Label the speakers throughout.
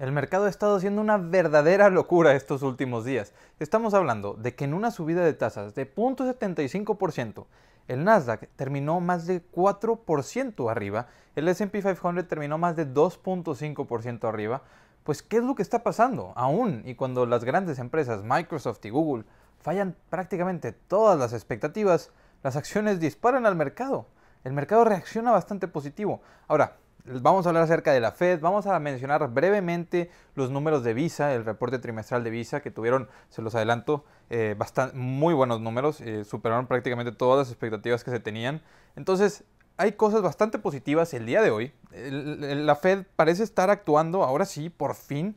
Speaker 1: El mercado ha estado haciendo una verdadera locura estos últimos días. Estamos hablando de que en una subida de tasas de 0.75%, el Nasdaq terminó más de 4% arriba, el S&P 500 terminó más de 2.5% arriba. Pues, ¿qué es lo que está pasando? Aún y cuando las grandes empresas Microsoft y Google fallan prácticamente todas las expectativas, las acciones disparan al mercado. El mercado reacciona bastante positivo. Ahora, vamos a hablar acerca de la Fed, vamos a mencionar brevemente los números de Visa, el reporte trimestral de Visa que tuvieron, se los adelanto, muy buenos números, superaron prácticamente todas las expectativas que se tenían. Entonces, hay cosas bastante positivas el día de hoy. La Fed parece estar actuando, ahora sí, por fin,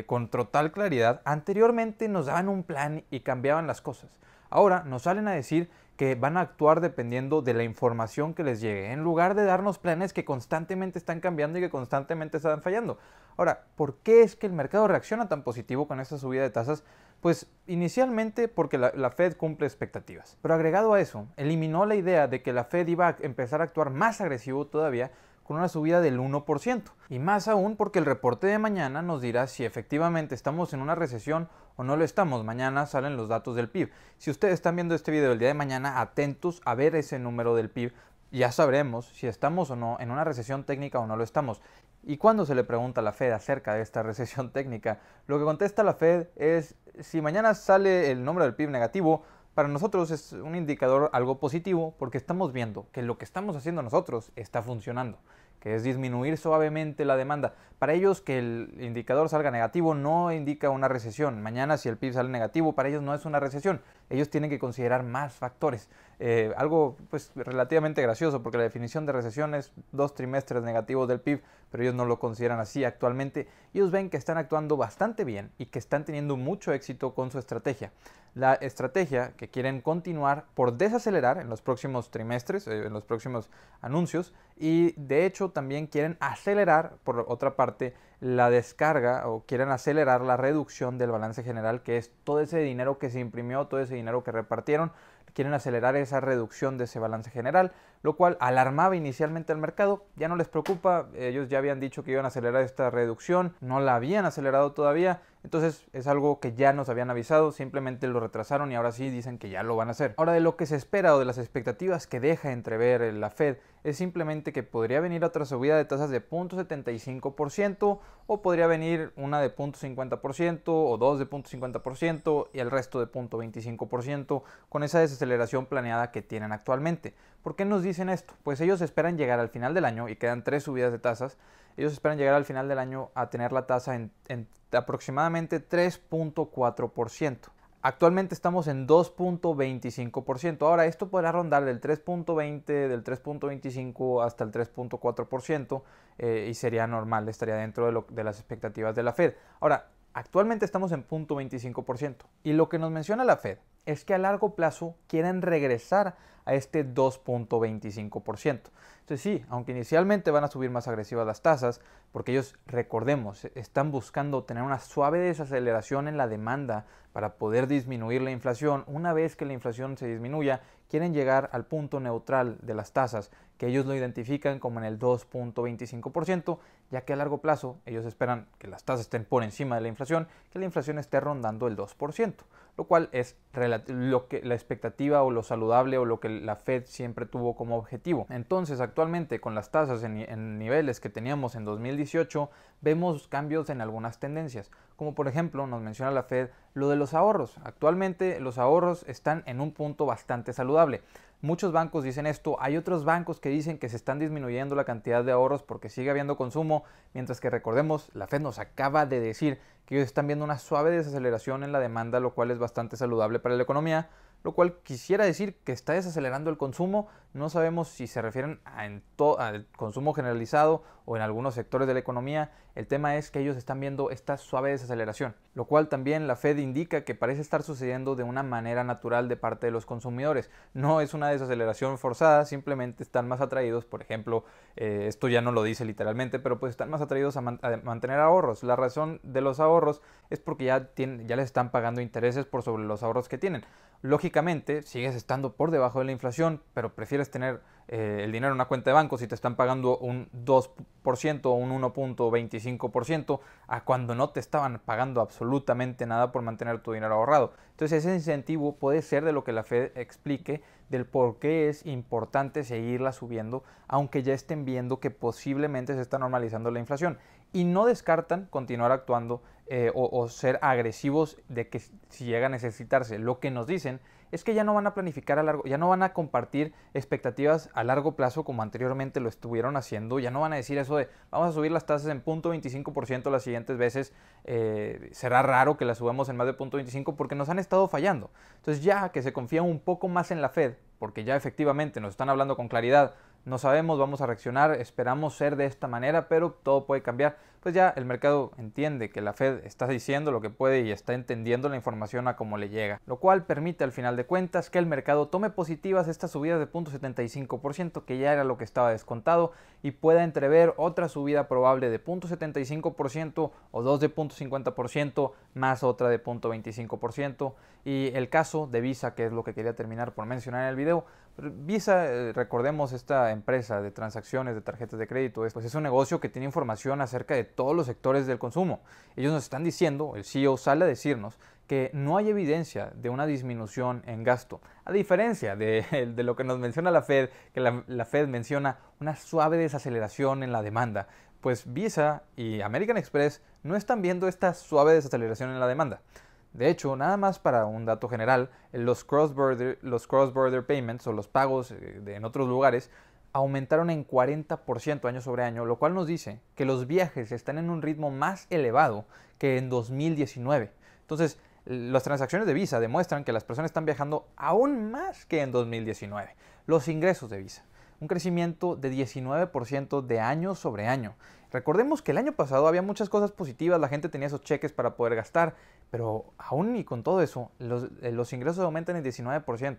Speaker 1: con total claridad. Anteriormente nos daban un plan y cambiaban las cosas. Ahora nos salen a decir que van a actuar dependiendo de la información que les llegue, en lugar de darnos planes que constantemente están cambiando y que constantemente están fallando. Ahora, ¿por qué es que el mercado reacciona tan positivo con esta subida de tasas? Pues inicialmente porque la Fed cumple expectativas. Pero agregado a eso, eliminó la idea de que la Fed iba a empezar a actuar más agresivo todavía con una subida del 1%. Y más aún porque el reporte de mañana nos dirá si efectivamente estamos en una recesión o no lo estamos. Mañana salen los datos del PIB. Si ustedes están viendo este video el día de mañana, atentos a ver ese número del PIB. Ya sabremos si estamos o no en una recesión técnica o no lo estamos. Y cuando se le pregunta a la Fed acerca de esta recesión técnica, lo que contesta la Fed es: si mañana sale el número del PIB negativo, para nosotros es un indicador algo positivo porque estamos viendo que lo que estamos haciendo nosotros está funcionando, que es disminuir suavemente la demanda. Para ellos, que el indicador salga negativo no indica una recesión. Mañana, si el PIB sale negativo, para ellos no es una recesión. Ellos tienen que considerar más factores. Algo pues relativamente gracioso, porque la definición de recesión es 2 trimestres negativos del PIB, pero ellos no lo consideran así actualmente. Ellos ven que están actuando bastante bien y que están teniendo mucho éxito con su estrategia. La estrategia que quieren continuar por desacelerar en los próximos trimestres, en los próximos anuncios, y de hecho también quieren acelerar, por otra parte, la descarga, o quieren acelerar la reducción del balance general, que es todo ese dinero que se imprimió, todo ese dinero que repartieron. Quieren acelerar esa reducción de ese balance general, lo cual alarmaba inicialmente al mercado. Ya no les preocupa, ellos ya habían dicho que iban a acelerar esta reducción, no la habían acelerado todavía. Entonces es algo que ya nos habían avisado, simplemente lo retrasaron y ahora sí dicen que ya lo van a hacer. Ahora, de lo que se espera o de las expectativas que deja entrever la Fed es simplemente que podría venir otra subida de tasas de 0.75%, o podría venir una de 0.50% o dos de 0.50% y el resto de 0.25%, con esa desaceleración planeada que tienen actualmente. ¿Por qué nos dicen esto? Pues ellos esperan llegar al final del año, y quedan 3 subidas de tasas. Ellos esperan llegar al final del año a tener la tasa en aproximadamente 3.4%. Actualmente estamos en 2.25%. Ahora, esto podrá rondar del 3.20, del 3.25 hasta el 3.4%, y sería normal, estaría dentro de las expectativas de la Fed. Ahora, actualmente estamos en 0.25%. Y lo que nos menciona la Fed es que a largo plazo quieren regresar a este 2.25%. Entonces sí, aunque inicialmente van a subir más agresivas las tasas, porque ellos, recordemos, están buscando tener una suave desaceleración en la demanda para poder disminuir la inflación. Una vez que la inflación se disminuya, quieren llegar al punto neutral de las tasas, que ellos lo identifican como en el 2.25%, ya que a largo plazo ellos esperan que las tasas estén por encima de la inflación, que la inflación esté rondando el 2%, lo cual es lo que la expectativa o lo saludable o lo que la Fed siempre tuvo como objetivo. Entonces, actualmente con las tasas en niveles que teníamos en 2018, vemos cambios en algunas tendencias, como por ejemplo nos menciona la Fed lo de los ahorros. Actualmente los ahorros están en un punto bastante saludable. Muchos bancos dicen esto, hay otros bancos que dicen que se están disminuyendo la cantidad de ahorros porque sigue habiendo consumo, mientras que, recordemos, la Fed nos acaba de decir que ellos están viendo una suave desaceleración en la demanda, lo cual es bastante saludable para la economía, lo cual quisiera decir que está desacelerando el consumo. No sabemos si se refieren al consumo generalizado o en algunos sectores de la economía. El tema es que ellos están viendo esta suave desaceleración, lo cual también la Fed indica que parece estar sucediendo de una manera natural de parte de los consumidores. No es una desaceleración forzada, simplemente están más atraídos, por ejemplo, esto ya no lo dice literalmente, pero pues están más atraídos a mantener ahorros. La razón de los ahorros es porque ya les están pagando intereses por sobre los ahorros que tienen. Lógicamente, sigues estando por debajo de la inflación, pero prefieres tener el dinero en una cuenta de banco si te están pagando un 2% o un 1.25% a cuando no te estaban pagando absolutamente nada por mantener tu dinero ahorrado. Entonces ese incentivo puede ser de lo que la Fed explique del por qué es importante seguirla subiendo, aunque ya estén viendo que posiblemente se está normalizando la inflación. Y no descartan continuar actuando o ser agresivos de que si llega a necesitarse. Lo que nos dicen es que ya no van a planificar a largo, ya no van a compartir expectativas a largo plazo como anteriormente lo estuvieron haciendo, ya no van a decir eso de vamos a subir las tasas en 0.25% las siguientes veces, será raro que las subamos en más de 0.25 porque nos han estado fallando. Entonces ya que se confía un poco más en la Fed, porque ya efectivamente nos están hablando con claridad, no sabemos, vamos a reaccionar, esperamos ser de esta manera, pero todo puede cambiar. Pues ya el mercado entiende que la Fed está diciendo lo que puede y está entendiendo la información a cómo le llega, lo cual permite al final de cuentas que el mercado tome positivas estas subidas de 0.75%, que ya era lo que estaba descontado, y pueda entrever otra subida probable de 0.75% o dos de 0.50% más otra de 0.25%. Y el caso de Visa, que es lo que quería terminar por mencionar en el video. Visa, recordemos, esta empresa de transacciones de tarjetas de crédito, pues es un negocio que tiene información acerca de todos los sectores del consumo. Ellos nos están diciendo, el CEO sale a decirnos que no hay evidencia de una disminución en gasto, a diferencia de lo que nos menciona la Fed, que la Fed menciona una suave desaceleración en la demanda. Pues Visa y American Express no están viendo esta suave desaceleración en la demanda. De hecho, nada más para un dato general, los cross-border payments o los pagos en otros lugares aumentaron en 40% año sobre año, lo cual nos dice que los viajes están en un ritmo más elevado que en 2019. Entonces, las transacciones de Visa demuestran que las personas están viajando aún más que en 2019. Los ingresos de Visa, un crecimiento de 19% de año sobre año. Recordemos que el año pasado había muchas cosas positivas, la gente tenía esos cheques para poder gastar, pero aún y con todo eso, los ingresos aumentan en 19%.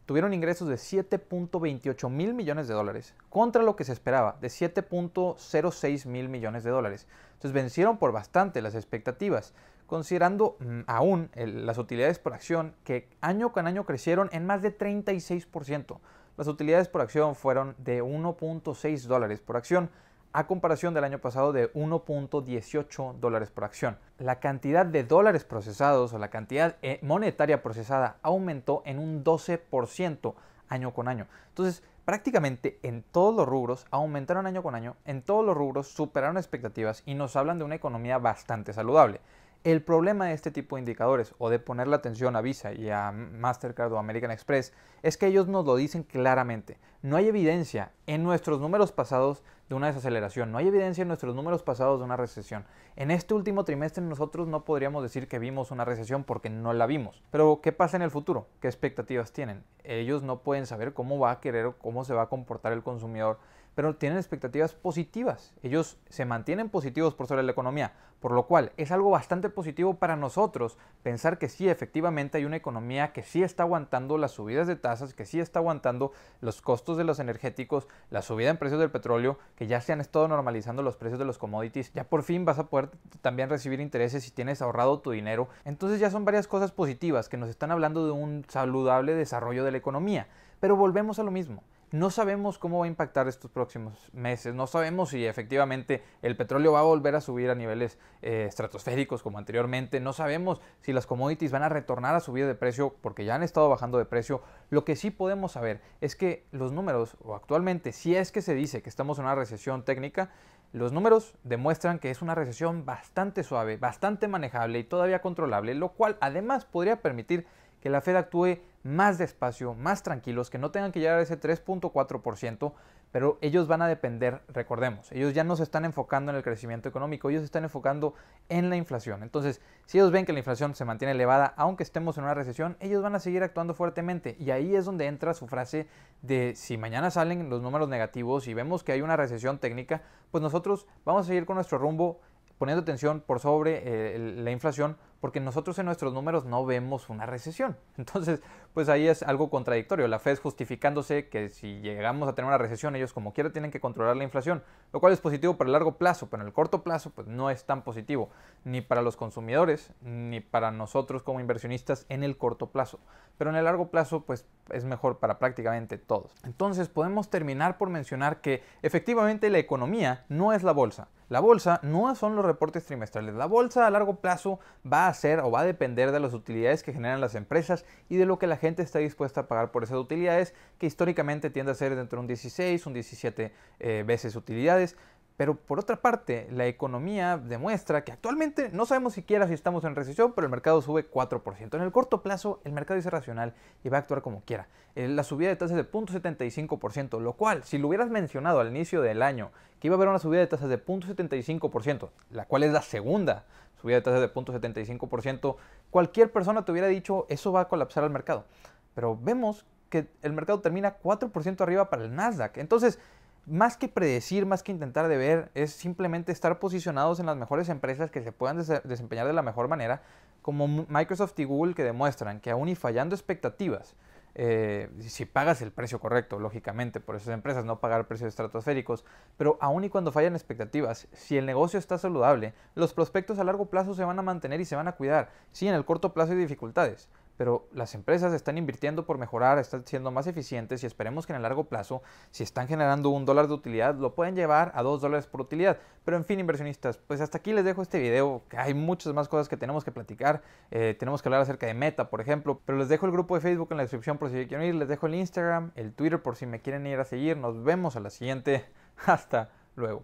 Speaker 1: Tuvieron ingresos de 7.28 mil millones de dólares contra lo que se esperaba de 7.06 mil millones de dólares. Entonces vencieron por bastante las expectativas, considerando aún las utilidades por acción que año con año crecieron en más de 36%. Las utilidades por acción fueron de 1.6 dólares por acción, a comparación del año pasado de 1.18 dólares por acción. La cantidad de dólares procesados o la cantidad monetaria procesada aumentó en un 12% año con año. Entonces, prácticamente en todos los rubros aumentaron año con año, en todos los rubros superaron expectativas y nos hablan de una economía bastante saludable. El problema de este tipo de indicadores o de ponerle atención a Visa y a Mastercard o American Express es que ellos nos lo dicen claramente. No hay evidencia en nuestros números pasados de una desaceleración, no hay evidencia en nuestros números pasados de una recesión. En este último trimestre nosotros no podríamos decir que vimos una recesión porque no la vimos. Pero ¿qué pasa en el futuro? ¿Qué expectativas tienen? Ellos no pueden saber cómo va a querer o cómo se va a comportar el consumidor, pero tienen expectativas positivas. Ellos se mantienen positivos por sobre la economía, por lo cual es algo bastante positivo para nosotros pensar que sí, efectivamente hay una economía que sí está aguantando las subidas de tasas, que sí está aguantando los costos de los energéticos, la subida en precios del petróleo, que ya se han estado normalizando los precios de los commodities, ya por fin vas a poder también recibir intereses si tienes ahorrado tu dinero. Entonces ya son varias cosas positivas que nos están hablando de un saludable desarrollo de la economía, pero volvemos a lo mismo. No sabemos cómo va a impactar estos próximos meses, no sabemos si efectivamente el petróleo va a volver a subir a niveles estratosféricos como anteriormente, no sabemos si las commodities van a retornar a subir de precio porque ya han estado bajando de precio. Lo que sí podemos saber es que los números, o actualmente si es que se dice que estamos en una recesión técnica, los números demuestran que es una recesión bastante suave, bastante manejable y todavía controlable, lo cual además podría permitir que la Fed actúe más despacio, más tranquilos, que no tengan que llegar a ese 3.4%, pero ellos van a depender, recordemos, ellos ya no se están enfocando en el crecimiento económico, ellos se están enfocando en la inflación. Entonces, si ellos ven que la inflación se mantiene elevada, aunque estemos en una recesión, ellos van a seguir actuando fuertemente. Y ahí es donde entra su frase de si mañana salen los números negativos y vemos que hay una recesión técnica, pues nosotros vamos a seguir con nuestro rumbo poniendo atención por sobre la inflación, porque nosotros en nuestros números no vemos una recesión. Entonces, pues ahí es algo contradictorio. La Fed justificándose que si llegamos a tener una recesión, ellos como quiera tienen que controlar la inflación, lo cual es positivo para el largo plazo, pero en el corto plazo pues no es tan positivo, ni para los consumidores, ni para nosotros como inversionistas en el corto plazo. Pero en el largo plazo pues es mejor para prácticamente todos. Entonces podemos terminar por mencionar que efectivamente la economía no es la bolsa. La bolsa no son los reportes trimestrales. La bolsa a largo plazo va a ser o va a depender de las utilidades que generan las empresas y de lo que la gente está dispuesta a pagar por esas utilidades, que históricamente tiende a ser dentro de un 16, un 17 veces utilidades. Pero por otra parte, la economía demuestra que actualmente no sabemos siquiera si estamos en recesión, pero el mercado sube 4%. En el corto plazo, el mercado es irracional y va a actuar como quiera. La subida de tasas de 0.75%, lo cual, si lo hubieras mencionado al inicio del año, que iba a haber una subida de tasas de 0.75%, la cual es la segunda subida de tasas de 0.75%, cualquier persona te hubiera dicho, eso va a colapsar al mercado. Pero vemos que el mercado termina 4% arriba para el Nasdaq. Entonces, más que predecir, más que intentar de ver, es simplemente estar posicionados en las mejores empresas que se puedan desempeñar de la mejor manera, como Microsoft y Google, que demuestran que aún y fallando expectativas, si pagas el precio correcto, lógicamente, por esas empresas, no pagar precios estratosféricos, pero aún y cuando fallan expectativas, si el negocio está saludable, los prospectos a largo plazo se van a mantener y se van a cuidar. Sí, en el corto plazo hay dificultades, pero las empresas están invirtiendo por mejorar, están siendo más eficientes y esperemos que en el largo plazo, si están generando $1 de utilidad, lo pueden llevar a $2 por utilidad. Pero en fin, inversionistas, pues hasta aquí les dejo este video, que hay muchas más cosas que tenemos que platicar, tenemos que hablar acerca de Meta, por ejemplo, pero les dejo el grupo de Facebook en la descripción por si quieren ir, les dejo el Instagram, el Twitter por si me quieren ir a seguir, nos vemos a la siguiente, hasta luego.